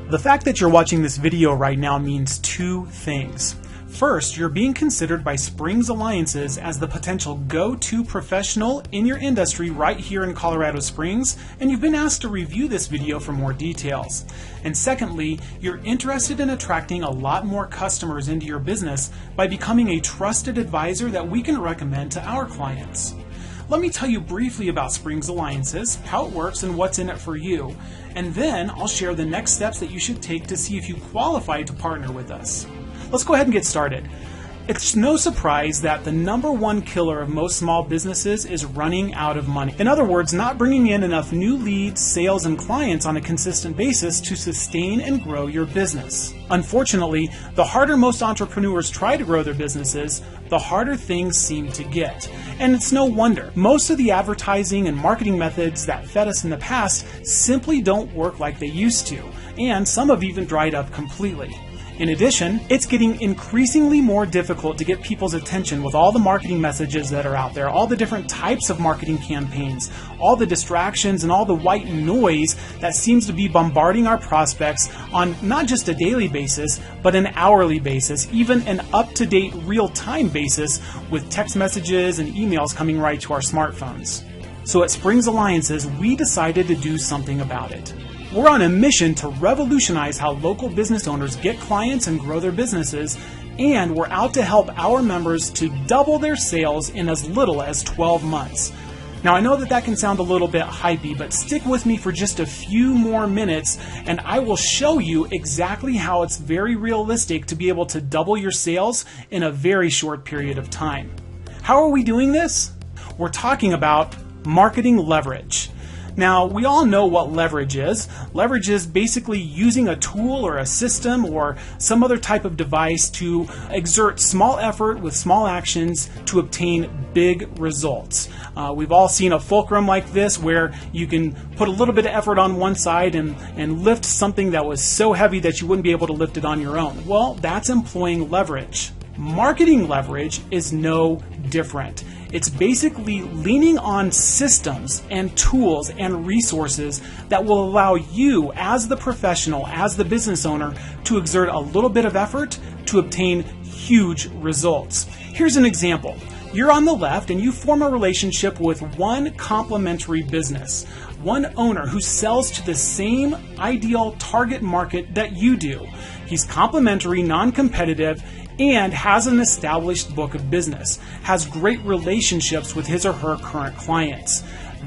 The fact that you're watching this video right now means two things. First, you're being considered by Springs Alliances as the potential go-to professional in your industry right here in Colorado Springs, and you've been asked to review this video for more details. And secondly, you're interested in attracting a lot more customers into your business by becoming a trusted advisor that we can recommend to our clients. Let me tell you briefly about Springs Alliances, how it works, and what's in it for you. And then I'll share the next steps that you should take to see if you qualify to partner with us. Let's go ahead and get started. It's no surprise that the number one killer of most small businesses is running out of money. In other words, not bringing in enough new leads, sales, and clients on a consistent basis to sustain and grow your business. Unfortunately, the harder most entrepreneurs try to grow their businesses, the harder things seem to get. And it's no wonder. Most of the advertising and marketing methods that fed us in the past simply don't work like they used to, and some have even dried up completely. In addition, it's getting increasingly more difficult to get people's attention with all the marketing messages that are out there, all the different types of marketing campaigns, all the distractions, and all the white noise that seems to be bombarding our prospects on not just a daily basis, but an hourly basis, even an up-to-date real-time basis with text messages and emails coming right to our smartphones. So at Springs Alliances, we decided to do something about it. We're on a mission to revolutionize how local business owners get clients and grow their businesses, and we're out to help our members to double their sales in as little as 12 months. Now, I know that can sound a little bit hypey, but stick with me for just a few more minutes, and I will show you exactly how it's very realistic to be able to double your sales in a very short period of time. How are we doing this? We're talking about marketing leverage. Now, we all know what leverage is. Leverage is basically using a tool or a system or some other type of device to exert small effort with small actions to obtain big results. We've all seen a fulcrum like this where you can put a little bit of effort on one side and lift something that was so heavy that you wouldn't be able to lift it on your own. Well, that's employing leverage. Marketing leverage is no different. It's basically leaning on systems and tools and resources that will allow you as the professional, as the business owner, to exert a little bit of effort to obtain huge results. Here's an example. You're on the left and you form a relationship with one complementary business, one owner who sells to the same ideal target market that you do. He's complementary, non-competitive, and has an established book of business, has great relationships with his or her current clients.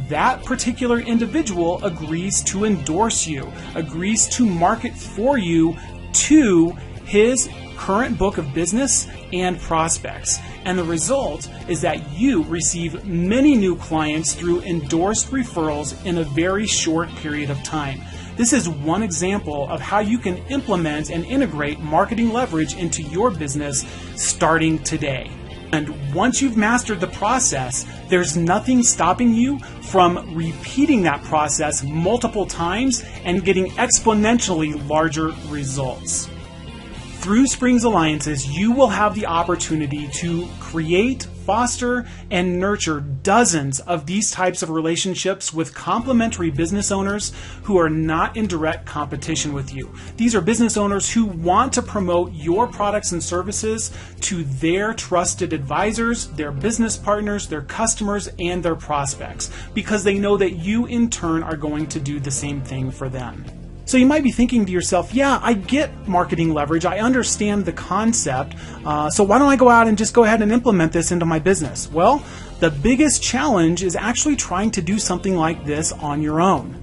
That particular individual agrees to endorse you, agrees to market for you to his current book of business and prospects. And the result is that you receive many new clients through endorsed referrals in a very short period of time. This is one example of how you can implement and integrate marketing leverage into your business starting today. And once you've mastered the process, there's nothing stopping you from repeating that process multiple times and getting exponentially larger results. Through Springs Alliances, you will have the opportunity to create, foster, and nurture dozens of these types of relationships with complementary business owners who are not in direct competition with you. These are business owners who want to promote your products and services to their trusted advisors, their business partners, their customers, and their prospects, because they know that you in turn are going to do the same thing for them. So you might be thinking to yourself, yeah, I get marketing leverage. I understand the concept. So why don't I go out and just go ahead and implement this into my business? Well, the biggest challenge is actually trying to do something like this on your own.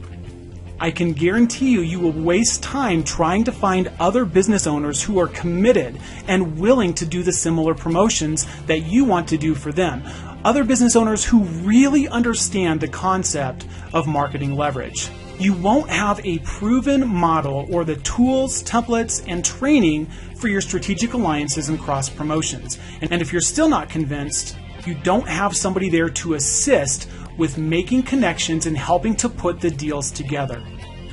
I can guarantee you will waste time trying to find other business owners who are committed and willing to do the similar promotions that you want to do for them. Other business owners who really understand the concept of marketing leverage. You won't have a proven model or the tools, templates, and training for your strategic alliances and cross promotions. And if you're still not convinced, you don't have somebody there to assist with making connections and helping to put the deals together.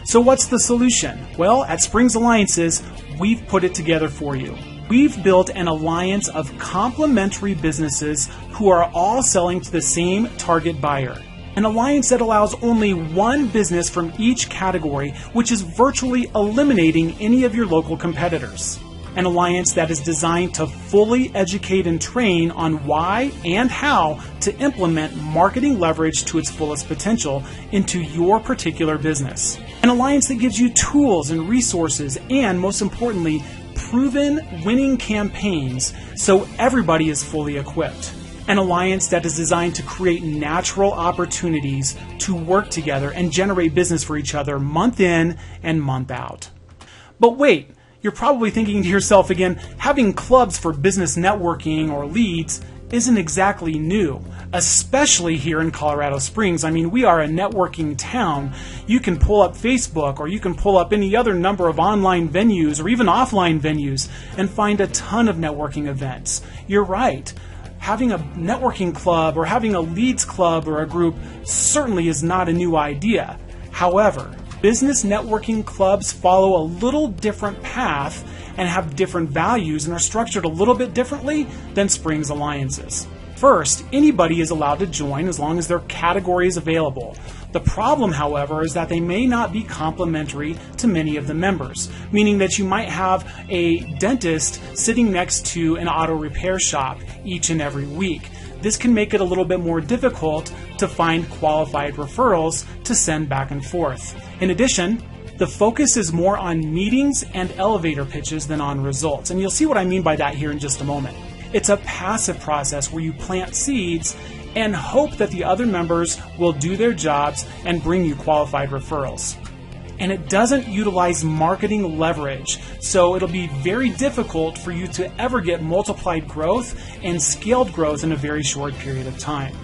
So what's the solution? Well, at Springs Alliances, we've put it together for you. We've built an alliance of complementary businesses who are all selling to the same target buyer. An alliance that allows only one business from each category, which is virtually eliminating any of your local competitors. An alliance that is designed to fully educate and train on why and how to implement marketing leverage to its fullest potential into your particular business. An alliance that gives you tools and resources and, most importantly, proven winning campaigns so everybody is fully equipped. An alliance that is designed to create natural opportunities to work together and generate business for each other month in and month out. But wait, you're probably thinking to yourself again, having clubs for business networking or leads isn't exactly new, especially here in Colorado Springs. I mean, we are a networking town. You can pull up Facebook or you can pull up any other number of online venues or even offline venues and find a ton of networking events. You're right. Having a networking club or having a leads club or a group certainly is not a new idea. However, business networking clubs follow a little different path and have different values and are structured a little bit differently than Springs Alliances. First, anybody is allowed to join as long as their category is available. The problem, however, is that they may not be complementary to many of the members, meaning that you might have a dentist sitting next to an auto repair shop each and every week. This can make it a little bit more difficult to find qualified referrals to send back and forth. In addition, the focus is more on meetings and elevator pitches than on results. And you'll see what I mean by that here in just a moment. It's a passive process where you plant seeds and hope that the other members will do their jobs and bring you qualified referrals. And it doesn't utilize marketing leverage, so it'll be very difficult for you to ever get multiplied growth and scaled growth in a very short period of time.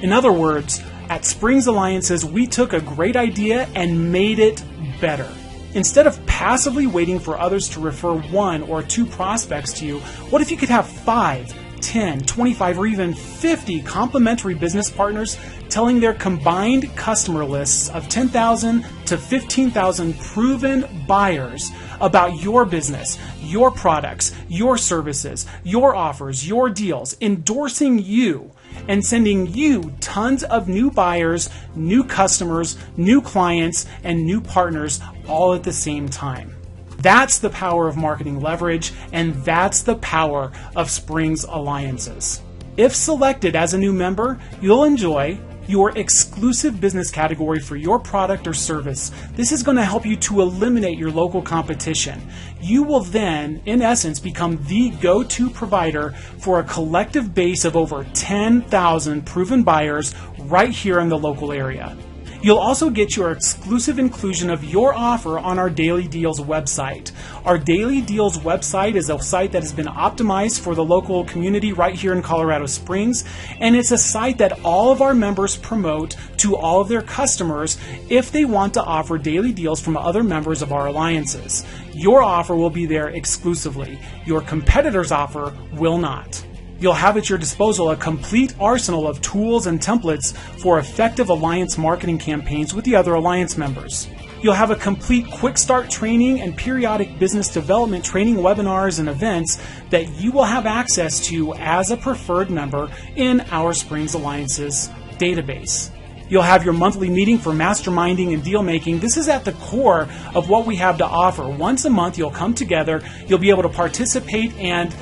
In other words, at Springs Alliances, we took a great idea and made it better. Instead of passively waiting for others to refer 1 or 2 prospects to you, what if you could have 5, 10, 25, or even 50 complementary business partners telling their combined customer lists of 10,000 to 15,000 proven buyers about your business, your products, your services, your offers, your deals, endorsing you, and sending you tons of new buyers, new customers, new clients, and new partners all at the same time. That's the power of marketing leverage, and that's the power of Springs Alliances. If selected as a new member, you'll enjoy your exclusive business category for your product or service. This is going to help you to eliminate your local competition. You will then, in essence, become the go-to provider for a collective base of over 10,000 proven buyers right here in the local area. You'll also get your exclusive inclusion of your offer on our Daily Deals website. Our Daily Deals website is a site that has been optimized for the local community right here in Colorado Springs, and it's a site that all of our members promote to all of their customers if they want to offer daily deals from other members of our alliances. Your offer will be there exclusively. Your competitor's offer will not. You'll have at your disposal a complete arsenal of tools and templates for effective alliance marketing campaigns with the other alliance members. You'll have a complete quick start training and periodic business development training webinars and events that you will have access to as a preferred member in our Springs Alliances database. You'll have your monthly meeting for masterminding and deal making. This is at the core of what we have to offer. Once a month, you'll come together. You'll be able to participate and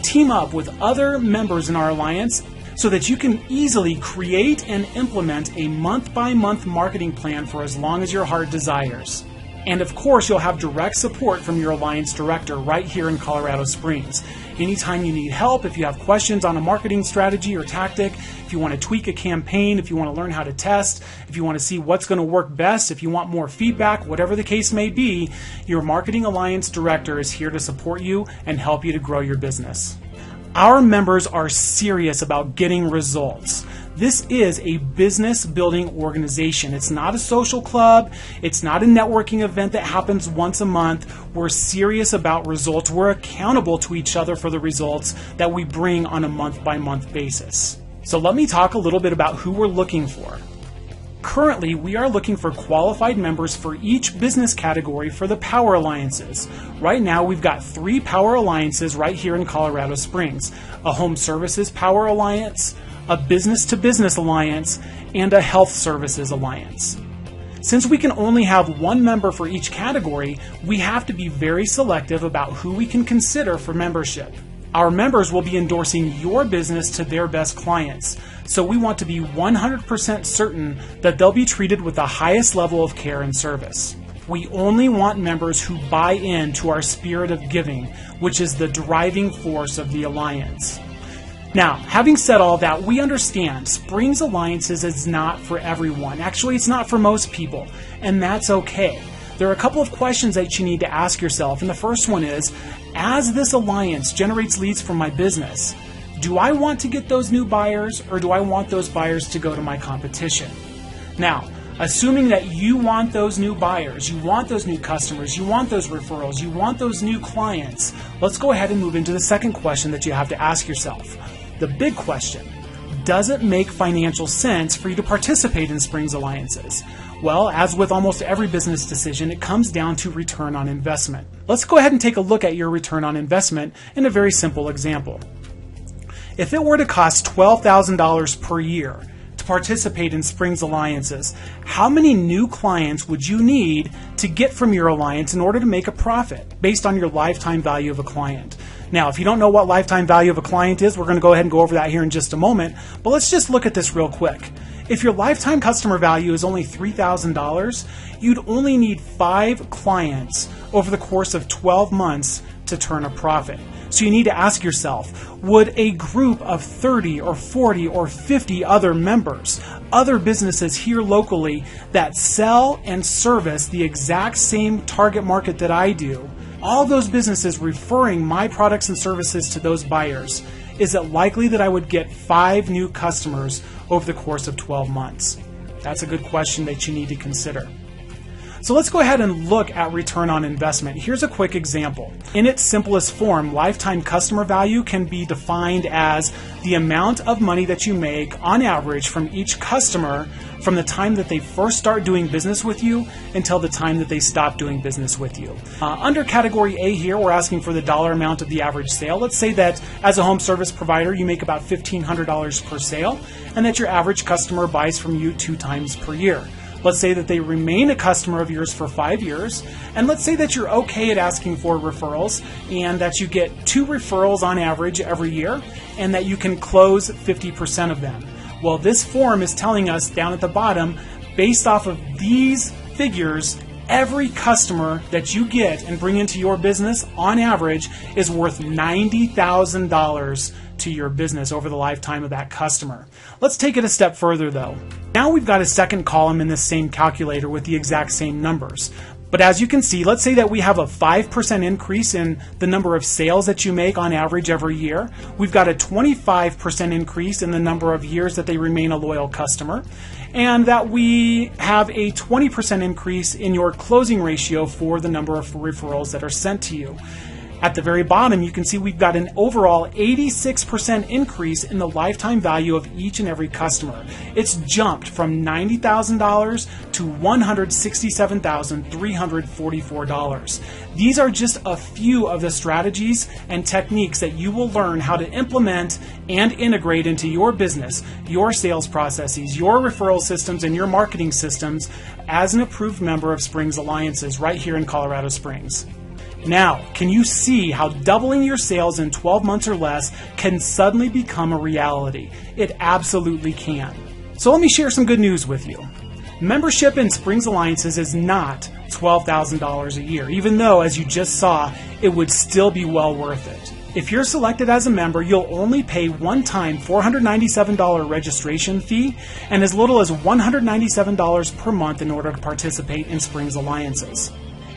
team up with other members in our alliance so that you can easily create and implement a month-by-month marketing plan for as long as your heart desires. And of course, you'll have direct support from your alliance director right here in Colorado Springs. Anytime you need help, if you have questions on a marketing strategy or tactic, if you want to tweak a campaign, if you want to learn how to test, if you want to see what's going to work best, if you want more feedback, whatever the case may be, your marketing alliance director is here to support you and help you to grow your business. Our members are serious about getting results. This is a business building organization. It's not a social club. It's not a networking event that happens once a month. We're serious about results. We're accountable to each other for the results that we bring on a month-by-month basis. So let me talk a little bit about who we're looking for. Currently, we are looking for qualified members for each business category for the Power Alliances. Right now, we've got 3 Power Alliances right here in Colorado Springs. A Home Services Power Alliance, a business-to-business alliance, and a health services alliance. Since we can only have one member for each category, we have to be very selective about who we can consider for membership. Our members will be endorsing your business to their best clients, so we want to be 100% certain that they'll be treated with the highest level of care and service. We only want members who buy into our spirit of giving, which is the driving force of the alliance. Now, having said all that, we understand Springs Alliances is not for everyone. Actually, it's not for most people, and that's okay. There are a couple of questions that you need to ask yourself, and the first one is, as this alliance generates leads for my business, do I want to get those new buyers, or do I want those buyers to go to my competition? Now, assuming that you want those new buyers, you want those new customers, you want those referrals, you want those new clients, let's go ahead and move into the second question that you have to ask yourself. The big question: does it make financial sense for you to participate in Springs Alliances? Well, as with almost every business decision, it comes down to return on investment. Let's go ahead and take a look at your return on investment in a very simple example. If it were to cost $12,000 per year to participate in Springs Alliances, how many new clients would you need to get from your alliance in order to make a profit based on your lifetime value of a client? Now, if you don't know what lifetime value of a client is, we're going to go ahead and go over that here in just a moment, but let's just look at this real quick. If your lifetime customer value is only $3,000, you'd only need 5 clients over the course of 12 months to turn a profit. So you need to ask yourself, would a group of 30 or 40 or 50 other members, other businesses here locally that sell and service the exact same target market that I do, all those businesses referring my products and services to those buyers, is it likely that I would get 5 new customers over the course of 12 months? That's a good question that you need to consider. So let's go ahead and look at return on investment. Here's a quick example. In its simplest form, lifetime customer value can be defined as the amount of money that you make on average from each customer from the time that they first start doing business with you until the time that they stop doing business with you. Under category A here, we're asking for the dollar amount of the average sale. Let's say that as a home service provider, you make about $1,500 per sale, and that your average customer buys from you 2 times per year. Let's say that they remain a customer of yours for 5 years, and let's say that you're okay at asking for referrals, and that you get 2 referrals on average every year, and that you can close 50% of them. Well, this form is telling us down at the bottom, based off of these figures, every customer that you get and bring into your business on average is worth $90,000 to your business over the lifetime of that customer. Let's take it a step further though. Now we've got a second column in this same calculator with the exact same numbers. But as you can see, let's say that we have a 5% increase in the number of sales that you make on average every year. We've got a 25% increase in the number of years that they remain a loyal customer, and that we have a 20% increase in your closing ratio for the number of referrals that are sent to you. At the very bottom, you can see we've got an overall 86% increase in the lifetime value of each and every customer. It's jumped from $90,000 to $167,344. These are just a few of the strategies and techniques that you will learn how to implement and integrate into your business, your sales processes, your referral systems, and your marketing systems as an approved member of Springs Alliances right here in Colorado Springs. Now, can you see how doubling your sales in 12 months or less can suddenly become a reality? It absolutely can. So let me share some good news with you. Membership in Springs Alliances is not $12,000 a year, even though, as you just saw, it would still be well worth it. If you're selected as a member, you'll only pay one-time $497 registration fee and as little as $197 per month in order to participate in Springs Alliances.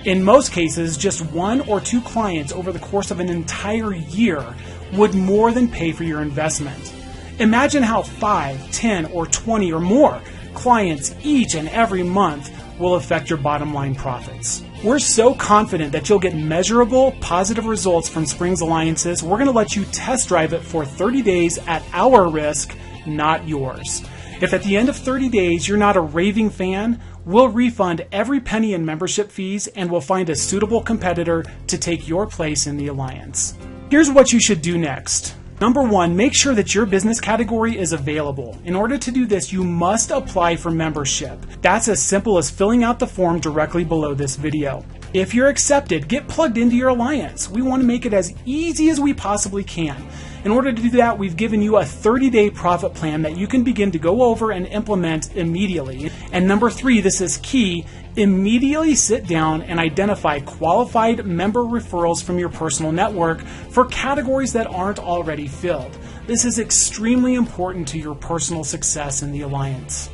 In most cases, just 1 or 2 clients over the course of an entire year would more than pay for your investment. Imagine how 5, 10, or 20 or more clients each and every month will affect your bottom line profits. We're so confident that you'll get measurable, positive results from Springs Alliances, we're going to let you test drive it for 30 days at our risk, not yours. If at the end of 30 days you're not a raving fan, we'll refund every penny in membership fees and we'll find a suitable competitor to take your place in the alliance. Here's what you should do next. Number 1, make sure that your business category is available. In order to do this, you must apply for membership. That's as simple as filling out the form directly below this video. If you're accepted, get plugged into your alliance. We want to make it as easy as we possibly can. In order to do that, we've given you a 30-day profit plan that you can begin to go over and implement immediately. And number 3, this is key, immediately sit down and identify qualified member referrals from your personal network for categories that aren't already filled. This is extremely important to your personal success in the alliance.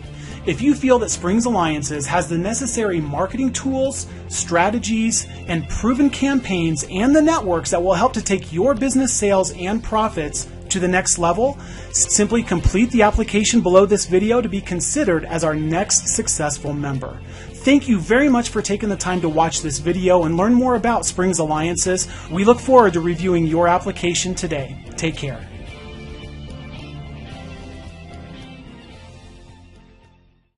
If you feel that Springs Alliances has the necessary marketing tools, strategies, and proven campaigns and the networks that will help to take your business sales and profits to the next level, simply complete the application below this video to be considered as our next successful member. Thank you very much for taking the time to watch this video and learn more about Springs Alliances. We look forward to reviewing your application today. Take care.